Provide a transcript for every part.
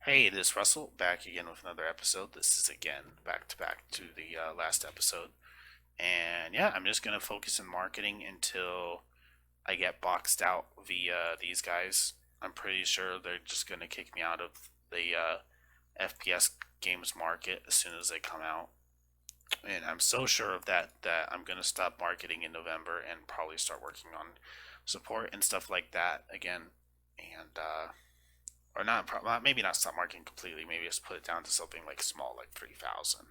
Hey, this is Russell back again with another episode. This is again back to back to the last episode. And yeah, I'm just going to focus on marketing until I get boxed out via these guys. I'm pretty sure they're just going to kick me out of the FPS games market as soon as they come out. And I'm so sure of that I'm going to stop marketing in November and probably start working on support and stuff like that again. And or not, maybe not stop marketing completely. Maybe just put it down to something like small, like 3,000.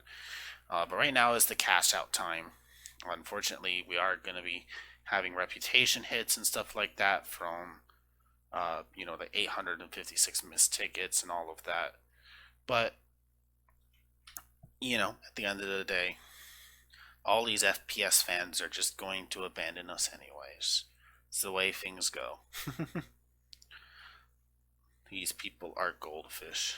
But right now is the cash out time. Unfortunately, we are going to be having reputation hits and stuff like that from, the 856 missed tickets and all of that. But at the end of the day, all these FPS fans are just going to abandon us anyways. It's the way things go. These people are goldfish.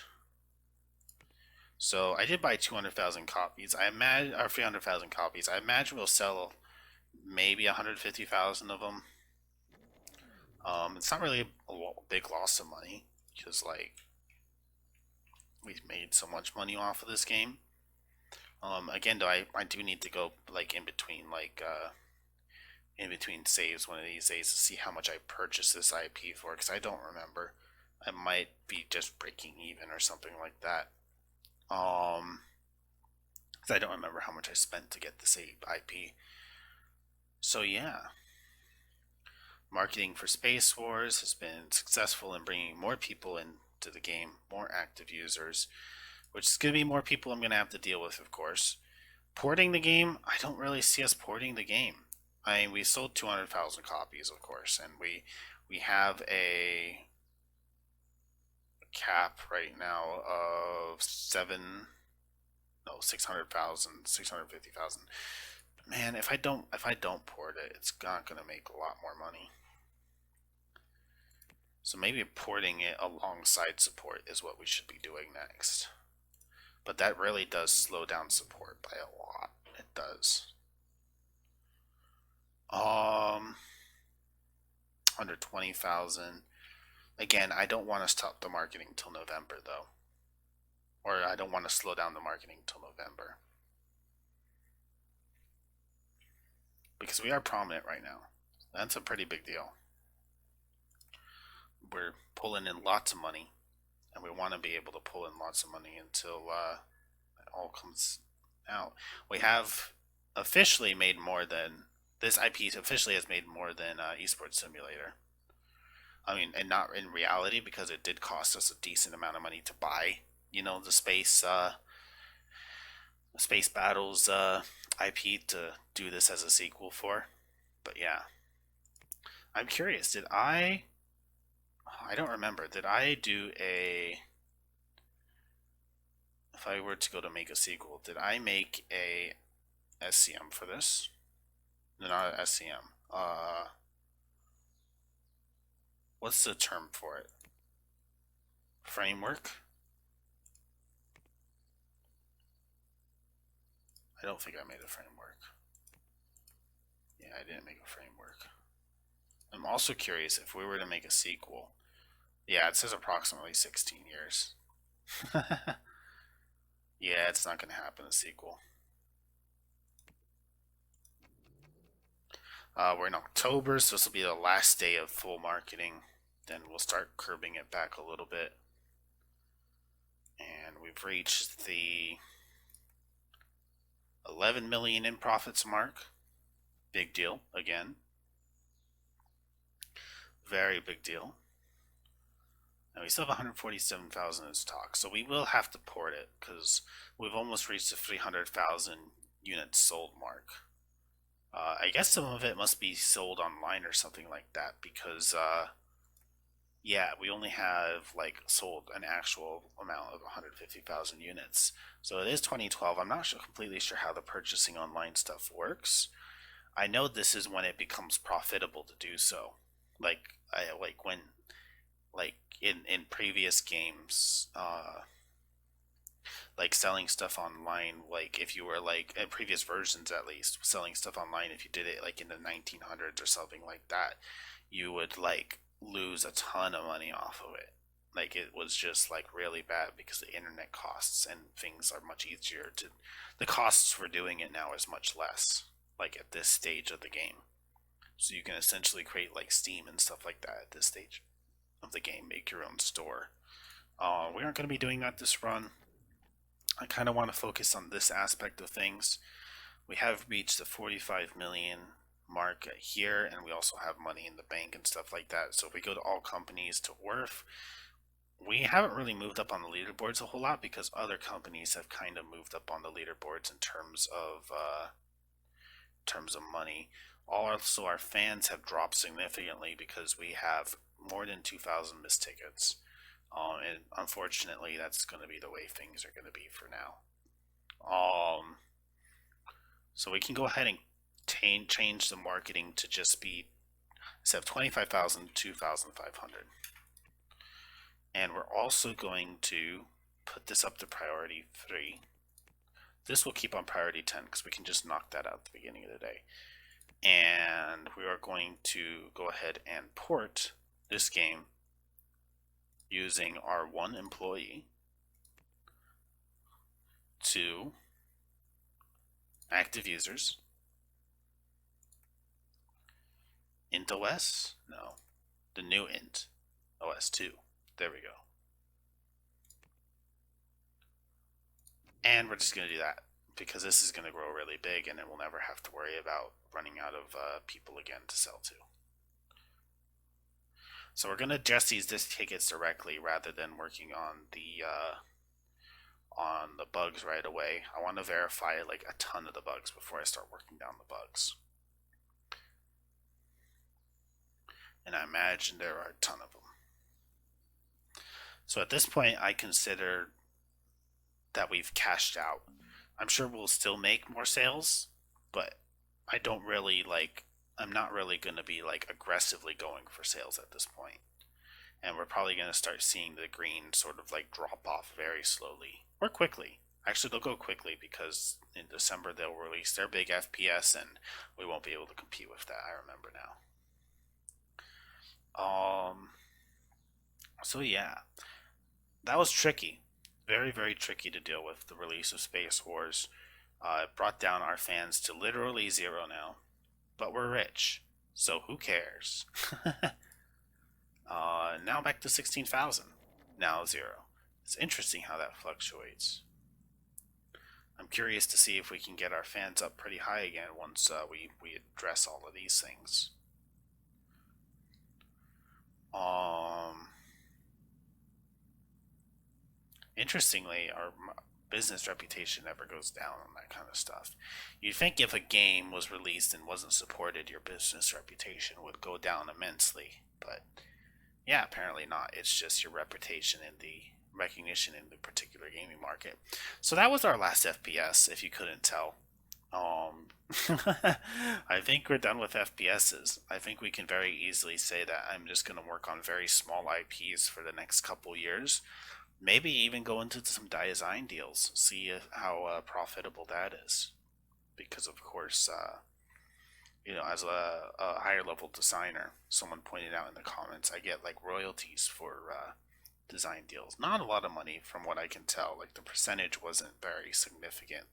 So I did buy 200,000 copies. I imagine, or 300,000 copies. I imagine we'll sell maybe 150,000 of them. It's not really a big loss of money because we've made so much money off of this game. Again, though, I do need to go in between saves one of these days to see how much I purchased this IP for because I don't remember. I might be just breaking even or something like that. Um, because I don't remember how much I spent to get this IP. So yeah, marketing for Space Wars has been successful in bringing more people into the game, more active users, which is going to be more people I'm going to have to deal with, of course. Porting the game, I don't really see us porting the game. I mean, we sold 200,000 copies, of course, and we have a cap right now of 650,000. Man, if I don't port it, it's not gonna make a lot more money. So maybe porting it alongside support is what we should be doing next. But that really does slow down support by a lot. It does. Um, Under 20,000. Again, I don't want to stop the marketing till November though, or I don't want to slow down the marketing till November because we are prominent right now. That's a pretty big deal. We're pulling in lots of money, and we want to be able to pull in lots of money until it all comes out. We have officially made more than this IP officially has made more than Esports Simulator. I mean, and not in reality because it did cost us a decent amount of money to buy. The space battles IP to do this as a sequel for. But yeah, I'm curious. Did I? I don't remember. Did I do a? If I were to go to make a sequel, did I make a SCM for this? No, not a SCM. What's the term for it? Framework? I don't think I made a framework. Yeah, I didn't make a framework. I'm also curious if we were to make a sequel. Yeah, it says approximately 16 years. Yeah, it's not going to happen, a sequel. We're in October, so this will be the last day of full marketing. Then we'll start curbing it back a little bit. And we've reached the 11 million in profits mark. Big deal, again. Very big deal. Now we still have 147,000 in stock, so we will have to port it because we've almost reached the 300,000 units sold mark. I guess some of it must be sold online or something like that because, yeah, we only have like sold an actual amount of 150,000 units. So it is 2012. I'm not completely sure how the purchasing online stuff works. I know this is when it becomes profitable to do so. Like when in previous games, like selling stuff online, like if you were like in previous versions at least selling stuff online, if you did it like in the 1900s or something like that, you would like lose a ton of money off of it. Like it was just like really bad because the internet costs and things are much easier to. The costs for doing it now is much less. Like at this stage of the game, so you can essentially create like Steam and stuff like that at this stage of the game. Make your own store. We aren't going to be doing that this run. I kind of want to focus on this aspect of things. We have reached the 45 million mark here, and we also have money in the bank and stuff like that. So if we go to all companies to worth, we haven't really moved up on the leaderboards a whole lot because other companies have kind of moved up on the leaderboards in terms of money. Also, our fans have dropped significantly because we have more than 2,000 missed tickets. And unfortunately, that's going to be the way things are going to be for now. So we can go ahead and change the marketing to just be instead of 25,000, 2,500. And we're also going to put this up to priority 3. This will keep on priority 10 because we can just knock that out at the beginning of the day. And we are going to go ahead and port this game using our one employee to active users. Int OS? No. The new int OS 2. There we go. And we're just going to do that because this is going to grow really big and then we'll never have to worry about running out of people again to sell to. So we're going to address these tickets directly rather than working on the bugs right away. I want to verify like a ton of the bugs before I start working down the bugs. And I imagine there are a ton of them. So at this point, I consider that we've cashed out. I'm sure we'll still make more sales, but I don't really like. I'm not really going to be like aggressively going for sales at this point. And we're probably going to start seeing the green sort of like drop off very slowly or quickly. Actually, they'll go quickly because in December they'll release their big FPS and we won't be able to compete with that. I remember now. So yeah, that was tricky. Very, very tricky to deal with the release of Space Wars. It brought down our fans to literally 0 now. But we're rich, so who cares? Now back to 16,000. Now 0. It's interesting how that fluctuates. I'm curious to see if we can get our fans up pretty high again once we address all of these things. Interestingly, our business reputation never goes down on that kind of stuff. You'd think if a game was released and wasn't supported, your business reputation would go down immensely. But yeah, apparently not. It's just your reputation and the recognition in the particular gaming market. So that was our last FPS, if you couldn't tell. I think we're done with FPSs. I think we can very easily say that I'm just going to work on very small IPs for the next couple years. Maybe even go into some design deals, see how profitable that is. Because, of course, as a higher level designer, someone pointed out in the comments, I get like royalties for design deals. Not a lot of money from what I can tell. Like the percentage wasn't very significant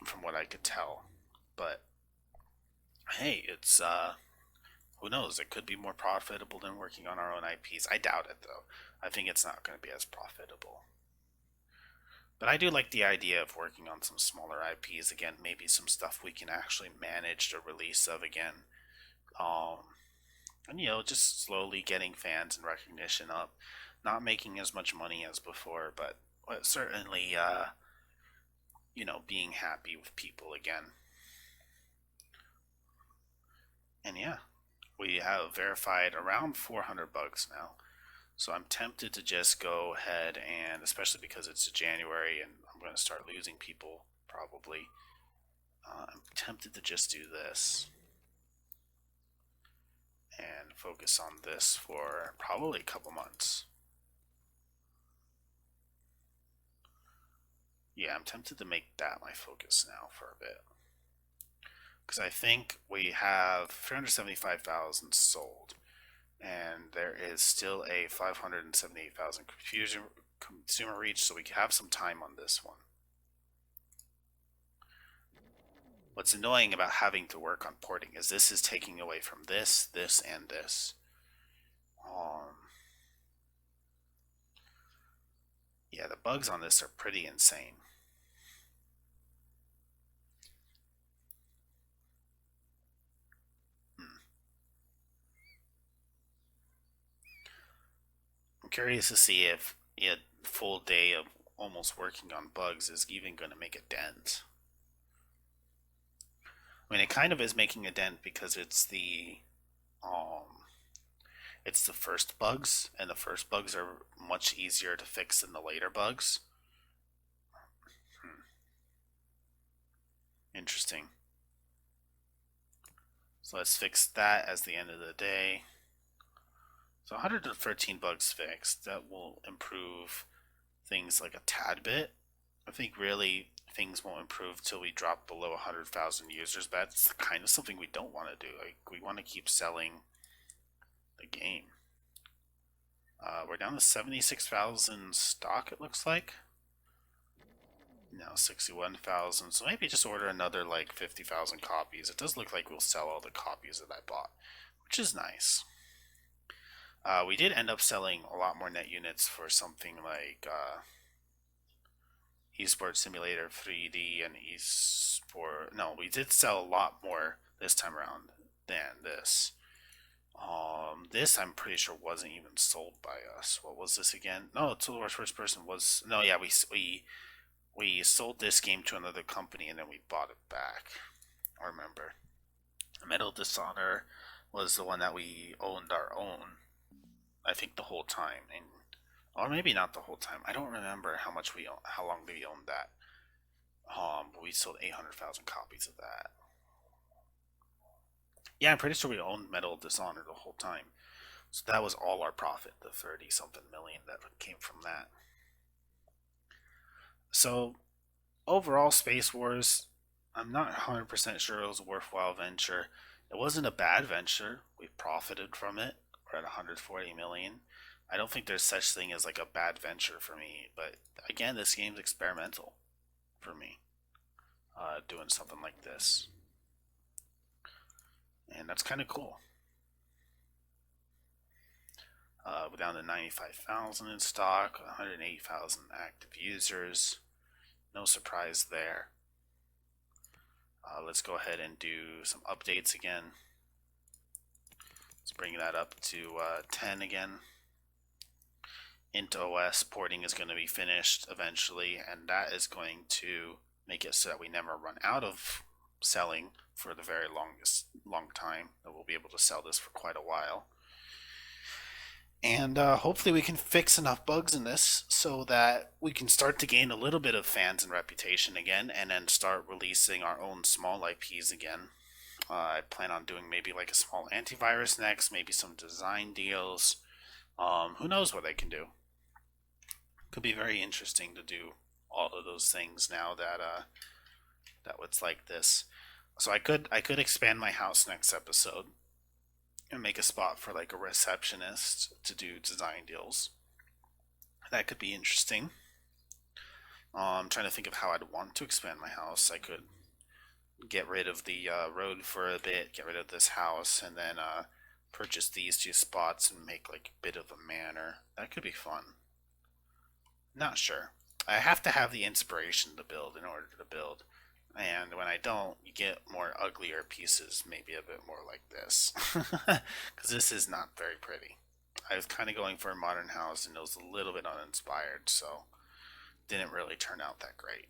from what I could tell. But hey, it's who knows? It could be more profitable than working on our own IPs. I doubt it though. I think it's not going to be as profitable. But I do like the idea of working on some smaller IPs again. Maybe some stuff we can actually manage the release of again. And just slowly getting fans and recognition up. Not making as much money as before, but certainly, being happy with people again. And yeah, we have verified around 400 bugs now. So I'm tempted to just go ahead and, especially because it's January and I'm going to start losing people probably, I'm tempted to just do this and focus on this for probably a couple months. Yeah, I'm tempted to make that my focus now for a bit. Because I think we have 375,000 sold. And there is still a 578,000 consumer reach, so we have some time on this one. What's annoying about having to work on porting is this is taking away from this, this, and this. Yeah, the bugs on this are pretty insane. Hmm. I'm curious to see if a full day of almost working on bugs is even going to make a dent. I mean, it kind of is making a dent because um, it's the first bugs, and the first bugs are much easier to fix than the later bugs. Hmm. Interesting. So let's fix that as the end of the day. So 113 bugs fixed. That will improve things like a tad bit. I think really things won't improve till we drop below 100,000 users. But that's kind of something we don't want to do. Like we want to keep selling the game. We're down to 76,000 stock. It looks like now 61,000. So maybe just order another like 50,000 copies. It does look like we'll sell all the copies that I bought, which is nice. We did end up selling a lot more net units for something like Esports Simulator 3D and Esport. No, we did sell a lot more this time around than this. This I'm pretty sure wasn't even sold by us. What was this again? No, Total War First Person was. No, yeah, we sold this game to another company and then we bought it back. I remember. Metal Dishonor was the one that we owned our own. I think the whole time, and or maybe not the whole time. I don't remember how long we owned that. But we sold 800,000 copies of that. Yeah, I'm pretty sure we owned Metal Dishonor the whole time. So that was all our profit, the 30 something million that came from that. So overall, Space Wars, I'm not 100% sure it was a worthwhile venture. It wasn't a bad venture. We profited from it. We're at 140 million. I don't think there's such thing as like a bad venture for me, but again, this game's experimental for me. Doing something like this, and that's kind of cool. We're down to 95,000 in stock, 108,000 active users. No surprise there. Let's go ahead and do some updates again. Let's bring that up to 10 again. Into OS porting is going to be finished eventually, and that is going to make it so that we never run out of selling for the very long time. That we'll be able to sell this for quite a while. And hopefully we can fix enough bugs in this so that we can start to gain a little bit of fans and reputation again, and then start releasing our own small IPs again. I plan on doing maybe like a small antivirus next, maybe some design deals. Who knows what they can do? Could be very interesting to do all of those things now that it's like this. So I could expand my house next episode and make a spot for like a receptionist to do design deals. That could be interesting. I'm trying to think of how I'd want to expand my house. I could get rid of the road for a bit, get rid of this house, and then purchase these two spots and make like a bit of a manor. That could be fun. Not sure. I have to have the inspiration to build in order to build. And when I don't, you get more uglier pieces, maybe a bit more like this. Because this is not very pretty. I was kind of going for a modern house and it was a little bit uninspired, so didn't really turn out that great.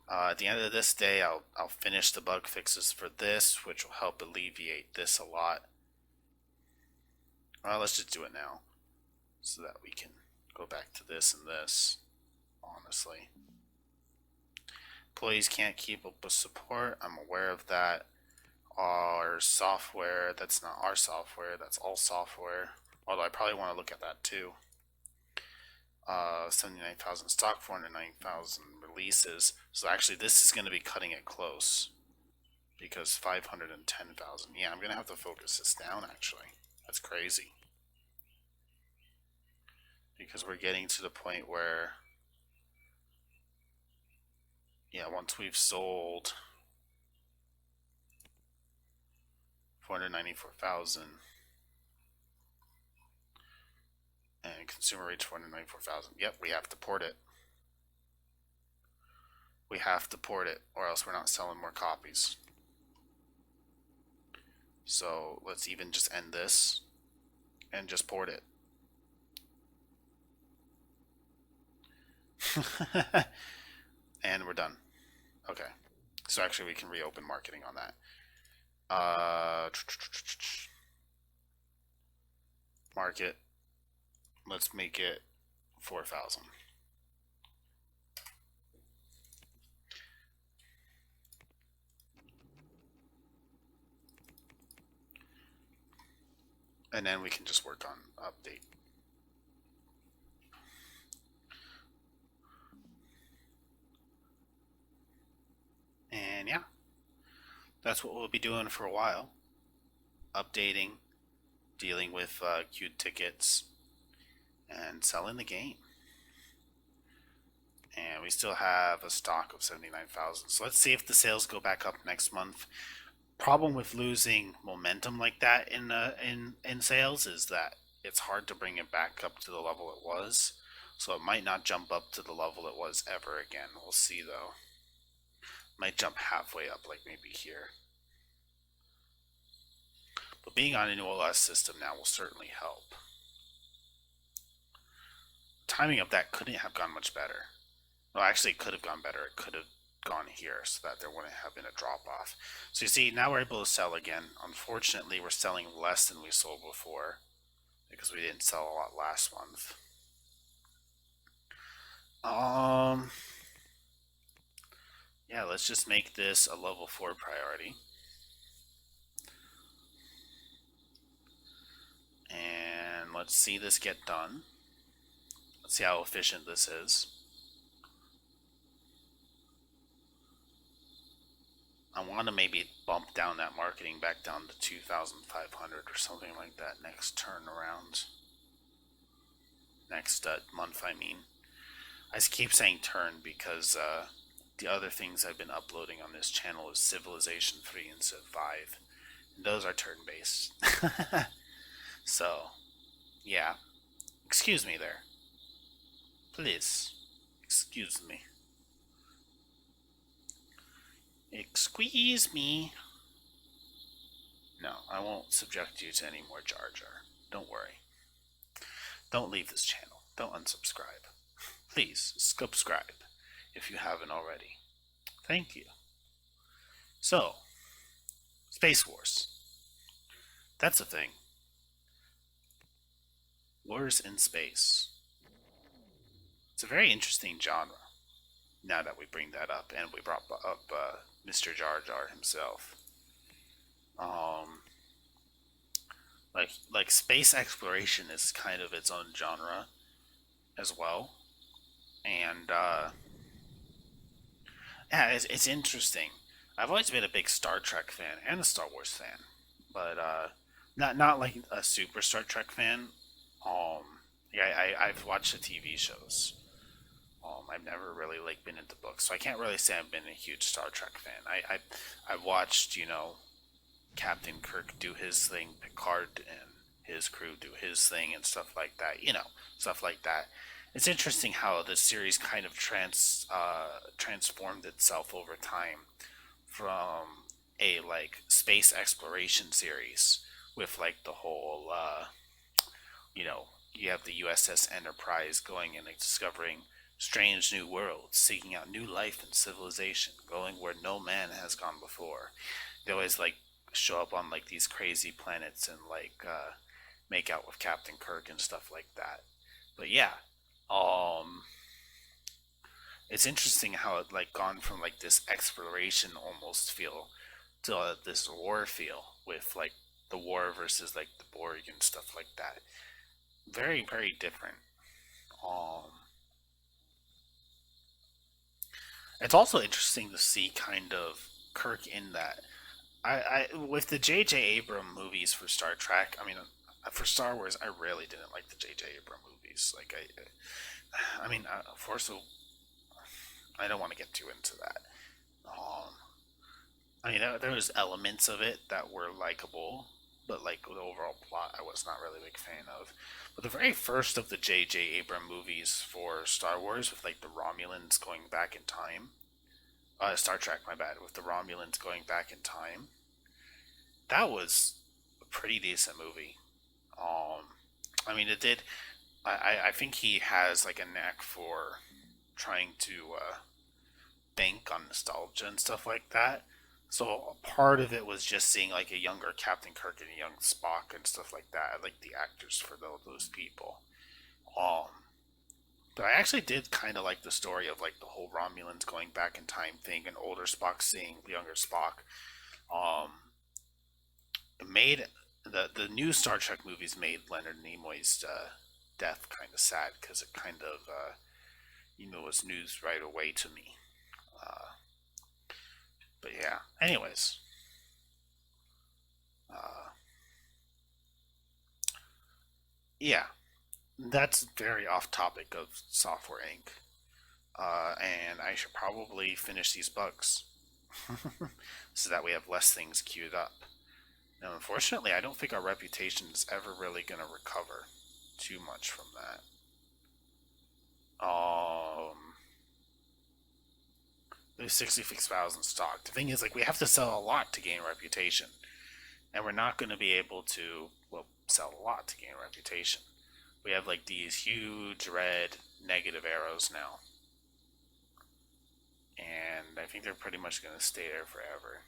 At the end of this day, I'll finish the bug fixes for this, which will help alleviate this a lot. Well, let's just do it now so that we can go back to this and this, honestly. Employees can't keep up with support. I'm aware of that. Our software, that's not our software, that's all software. Although I probably want to look at that too. 79,000 stock, 409,000 releases. So actually, this is going to be cutting it close. because 510,000. Yeah, I'm gonna have to focus this down actually. That's crazy. Because we're getting to the point where, yeah, once we've sold 494,000 and consumer reached 494,000. Yep, we have to port it. We have to port it, or else we're not selling more copies. So let's even just end this and just port it. And we're done. Okay. So actually, we can reopen marketing on that. Market. Let's make it 4,000. And then we can just work on update. And yeah, that's what we'll be doing for a while. Updating, dealing with queued tickets, and selling the game. And we still have a stock of 79,000. So let's see if the sales go back up next month. Problem with losing momentum like that in sales is that it's hard to bring it back up to the level it was. So it might not jump up to the level it was ever again. We'll see though. Might jump halfway up, like maybe here. But being on a new OS system now will certainly help. Timing of that couldn't have gone much better. Well, actually, it could have gone better. It could have gone here so that there wouldn't have been a drop off. So you see, now we're able to sell again. Unfortunately, we're selling less than we sold before because we didn't sell a lot last month. Yeah, let's just make this a level 4 priority. And let's see this get done. Let's see how efficient this is. I want to maybe bump down that marketing back down to 2,500 or something like that next turnaround. Next month, I mean. I keep saying turn because the other things I've been uploading on this channel is Civilization 3 and Civ 5. And those are turn based. So, yeah. Excuse me there. Please. Excuse me. Excuse me. No, I won't subject you to any more Jar Jar. Don't worry. Don't leave this channel. Don't unsubscribe. Please subscribe if you haven't already. Thank you. So, Space Wars. That's a thing. Wars in space. It's a very interesting genre. Now that we bring that up, and we brought up Mr. Jar Jar himself. Like space exploration is kind of its own genre as well, and yeah, it's interesting. I've always been a big Star Trek fan and a Star Wars fan, but not like a super Star Trek fan. Yeah, I've watched the TV shows. I've never really like been into books, so I can't really say I've been a huge Star Trek fan. I've watched Captain Kirk do his thing, Picard and his crew do his thing, and stuff like that. Stuff like that. It's interesting how the series kind of transformed itself over time from a like space exploration series with like the whole you have the USS Enterprise going and discovering strange new worlds, seeking out new life and civilization, going where no man has gone before. They always like show up on like these crazy planets and like make out with Captain Kirk and stuff like that. But yeah, um, it's interesting how it like gone from like this exploration almost feel to this war feel with like the war versus like the Borg and stuff like that. Very very different. Um, it's also interesting to see kind of Kirk in that. with the J.J. Abrams movies for Star Trek, I mean, for Star Wars, I really didn't like the J.J. Abrams movies. Like I mean, Force. I don't want to get too into that. Um, I mean, there was elements of it that were likable, but like the overall plot, I was not really a big fan of. But the very first of the J.J. Abrams movies for Star Wars, with like the Romulans going back in time, Star Trek, my bad, with the Romulans going back in time, that was a pretty decent movie. I mean, it did. I think he has like a knack for trying to bank on nostalgia and stuff like that. So part of it was just seeing like a younger Captain Kirk and a young Spock and stuff like that. I like the actors for those people. Um, but I actually did kind of like the story of like the whole Romulans going back in time thing and older Spock seeing the younger Spock. Um, it made the new Star Trek movies made Leonard Nimoy's death kind of sad because it kind of was news right away to me. Uh, but yeah. Anyways, uh, yeah, that's very off topic of Software Inc. And I should probably finish these bugs so that we have less things queued up. Now, unfortunately, I don't think our reputation is ever really going to recover too much from that. There's 66 files in stock. The thing is, like, we have to sell a lot to gain reputation, and we're not going to be able to, well, sell a lot to gain reputation. We have like these huge red negative arrows now, and I think they're pretty much going to stay there forever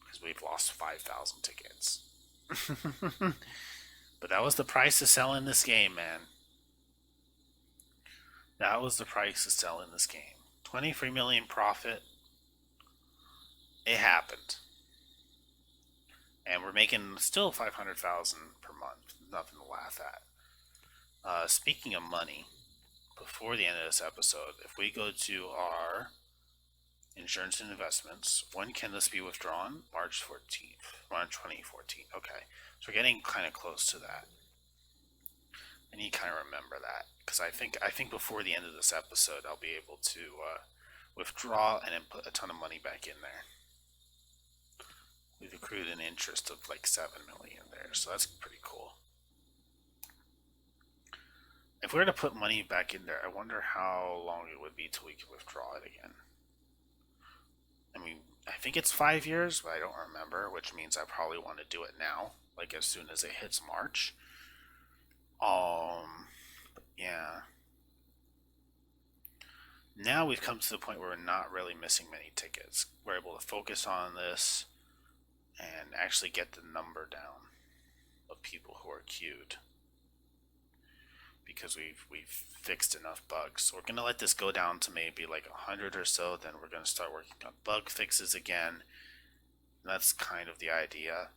because we've lost 5,000 tickets. But that was the price to sell in this game, man. That was the price to sell in this game. 23 million profit. It happened. And we're making still 500,000 per month. Nothing to laugh at. Speaking of money, before the end of this episode, if we go to our insurance and investments, when can this be withdrawn? March 14th. March 2014. Okay. So we're getting kind of close to that. I need to kind of remember that because I think before the end of this episode, I'll be able to withdraw and then put a ton of money back in there. We've accrued an interest of like 7 million there, so that's pretty cool. If we were to put money back in there, I wonder how long it would be till we could withdraw it again. I mean, I think it's 5 years, but I don't remember, which means I probably want to do it now, like as soon as it hits March. Um, yeah. Now we've come to the point where we're not really missing many tickets. We're able to focus on this and actually get the number down of people who are queued because we've fixed enough bugs. So we're gonna let this go down to maybe like 100 or so. Then we're gonna start working on bug fixes again. And that's kind of the idea.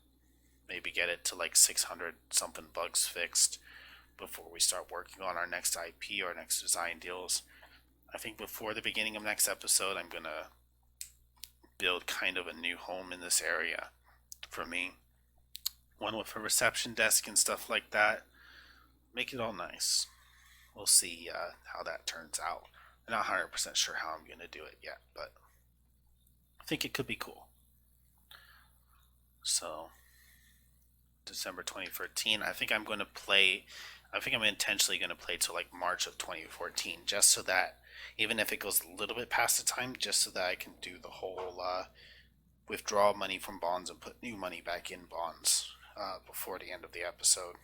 Maybe get it to like 600 something bugs fixed before we start working on our next IP or next design deals. I think before the beginning of next episode, I'm gonna build kind of a new home in this area for me. One with a reception desk and stuff like that. Make it all nice. We'll see how that turns out. I'm not 100% sure how I'm going to do it yet, but I think it could be cool. So, December 2013, I think I'm going to play. I think I'm intentionally going to play till like March of 2014, just so that even if it goes a little bit past the time, just so that I can do the whole withdraw money from bonds and put new money back in bonds before the end of the episode.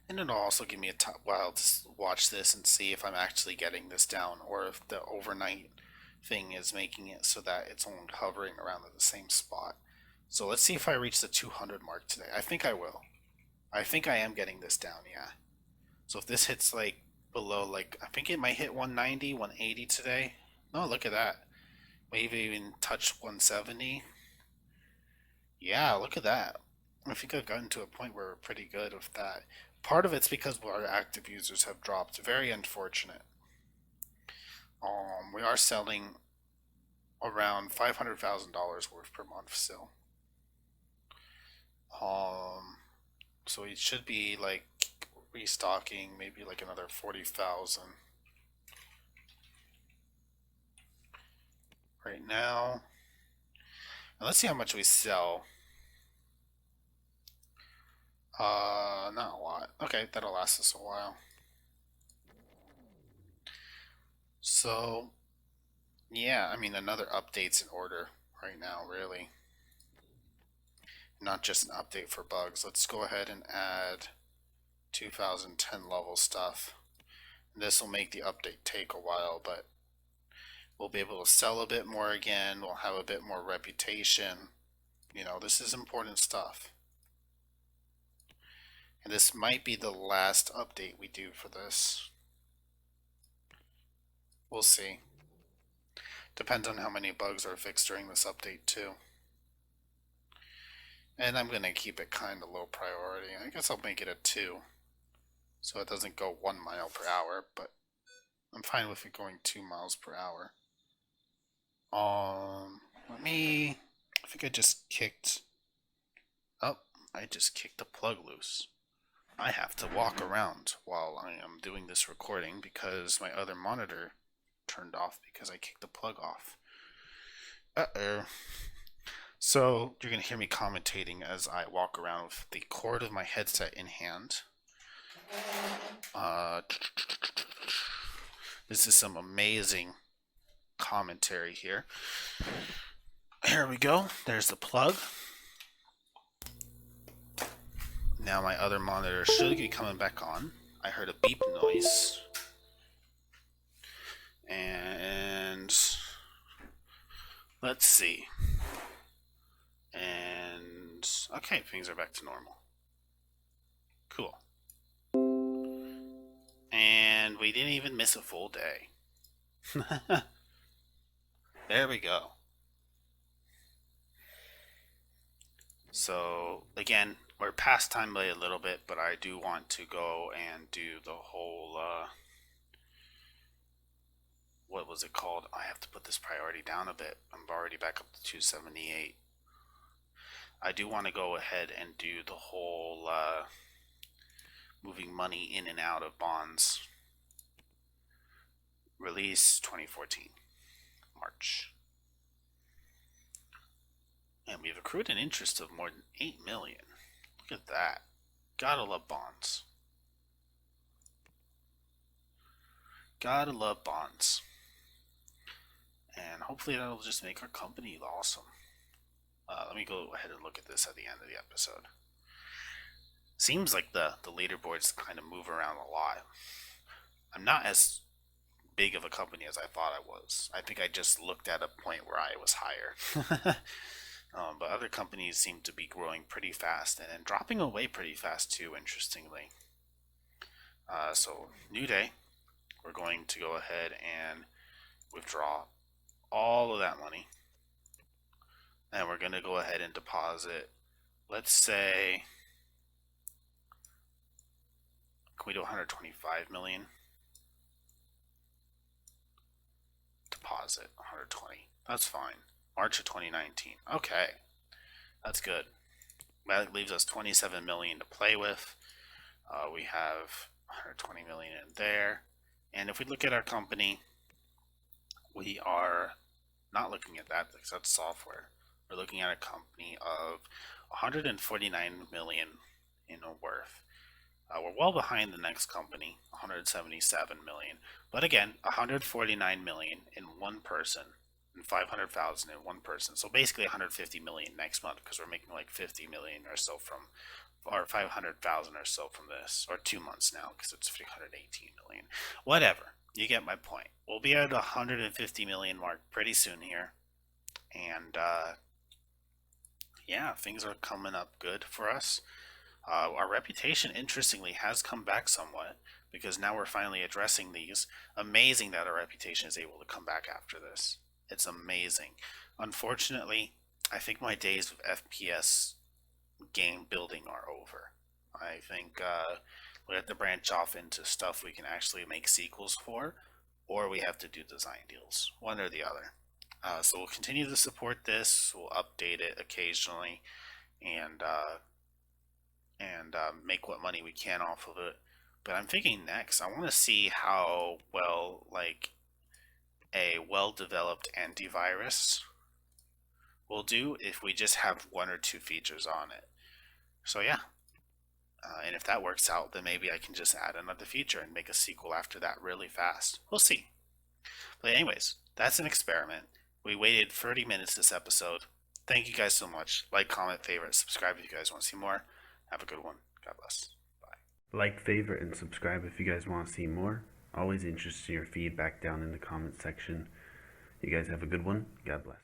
And it'll also give me a while to watch this and see if I'm actually getting this down or if the overnight thing is making it so that it's only hovering around at the same spot. So let's see if I reach the 200 mark today. I think I will. I think I am getting this down, yeah. So if this hits like below, like, I think it might hit 190, 180 today. Oh, look at that. Maybe even touch 170. Yeah, look at that. I think I've gotten to a point where we're pretty good with that. Part of it's because our active users have dropped. Very unfortunate. We are selling around $500,000 worth per month still. So it should be like restocking maybe like another 40,000 right now. And let's see how much we sell. Not a lot. Okay, that'll last us a while. So, yeah, I mean, another update's in order right now, really. Not just an update for bugs. Let's go ahead and add 2010 level stuff. This will make the update take a while, but we'll be able to sell a bit more again. We'll have a bit more reputation. You know, this is important stuff. And this might be the last update we do for this. We'll see. Depends on how many bugs are fixed during this update too. And I'm going to keep it kind of low priority. I guess I'll make it a 2. So it doesn't go 1 mile per hour, but I'm fine with it going 2 miles per hour. I think I just kicked, oh, I just kicked the plug loose. I have to walk around while I am doing this recording because my other monitor turned off because I kicked the plug off. Uh-oh. So you're going to hear me commentating as I walk around with the cord of my headset in hand. This is some amazing commentary here. Here we go. There's the plug. Now my other monitor should be coming back on. I heard a beep noise. And let's see. And okay, things are back to normal. Cool. And we didn't even miss a full day. There we go. So again, we're past time by a little bit, but I do want to go and do the whole what was it called? I have to put this priority down a bit. I'm already back up to 278. I do want to go ahead and do the whole moving money in and out of bonds. Release 2014, March. And we've accrued an interest of more than 8 million. Look at that. Gotta love bonds. Gotta love bonds. And hopefully that'll just make our company awesome. Let me go ahead and look at this at the end of the episode. Seems like the leaderboards kind of move around a lot. I'm not as big of a company as I thought I was. I think I just looked at a point where I was higher. But other companies seem to be growing pretty fast and dropping away pretty fast too, interestingly. So, new day. We're going to go ahead and withdraw all of that money. And we're going to go ahead and deposit, let's say, can we do 125 million? Deposit 120. That's fine. March of 2019. Okay. That's good. That leaves us 27 million to play with. We have 120 million in there. And if we look at our company, we are not looking at that because that's software. We're looking at a company of 149 million in worth. We're well behind the next company, 177 million. But again, 149 million in one person, and 500,000 in one person. So basically 150 million next month because we're making like 50 million or so from, or 500,000 or so from this, or 2 months now because it's 318 million. Whatever, you get my point. We'll be at the 150 million mark pretty soon here, and yeah, things are coming up good for us. Our reputation, interestingly, has come back somewhat because now we're finally addressing these. Amazing that our reputation is able to come back after this. It's amazing. Unfortunately, I think my days of FPS game building are over. I think we have to branch off into stuff we can actually make sequels for, or we have to do design deals. One or the other. So we'll continue to support this. We'll update it occasionally, and make what money we can off of it. But I'm thinking next, I want to see how well like a well-developed antivirus will do if we just have one or two features on it. So yeah, and if that works out, then maybe I can just add another feature and make a sequel after that really fast. We'll see. But anyways, that's an experiment. We waited 30 minutes this episode. Thank you guys so much. Like, comment, favorite, subscribe if you guys want to see more. Have a good one. God bless. Bye. Like, favorite, and subscribe if you guys want to see more. Always interested in your feedback down in the comment section. You guys have a good one. God bless.